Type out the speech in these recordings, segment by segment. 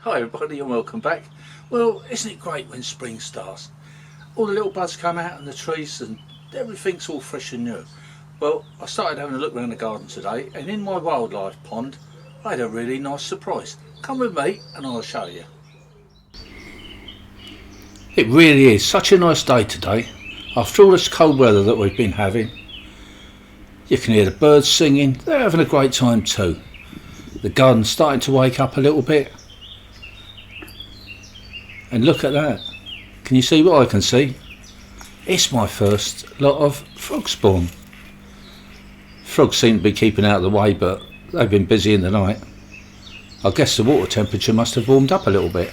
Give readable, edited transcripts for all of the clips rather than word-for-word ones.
Hi everybody and welcome back. Well, isn't it great when spring starts? All the little buds come out in the trees and everything's all fresh and new. Well, I started having a look around the garden today, and in my wildlife pond I had a really nice surprise. Come with me and I'll show you. It really is such a nice day today. After all this cold weather that we've been having, you can hear the birds singing. They're having a great time too. The garden's starting to wake up a little bit. And look at that. Can you see what I can see? It's my first lot of frog spawn. Frogs seem to be keeping out of the way, but they've been busy in the night. I guess the water temperature must have warmed up a little bit.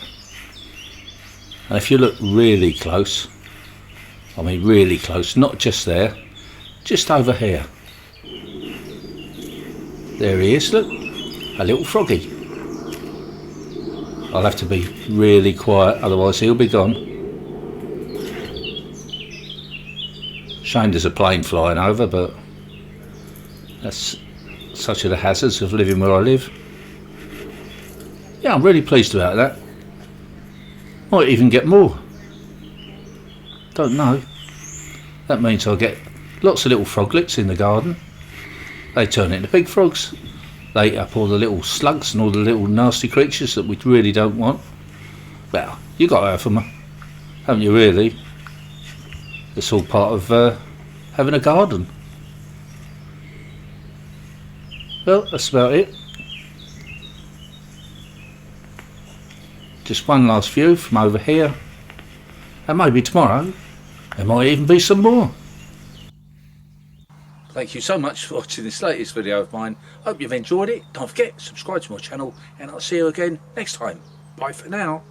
And if you look really close, I mean really close, not just there, just over here. There he is, look, a little froggy. I'll have to be really quiet, otherwise he'll be gone. Shame there's a plane flying over, but that's such are the hazards of living where I live. Yeah, I'm really pleased about that. Might even get more. Don't know. That means I'll get lots of little froglets in the garden. They turn into big frogs. They eat up all the little slugs and all the little nasty creatures that we really don't want. Well, you got to have them, haven't you really? It's all part of having a garden. Well, that's about it. Just one last view from over here. And maybe tomorrow there might even be some more. Thank you so much for watching this latest video of mine. Hope you've enjoyed it. Don't forget, subscribe to my channel and I'll see you again next time. Bye for now.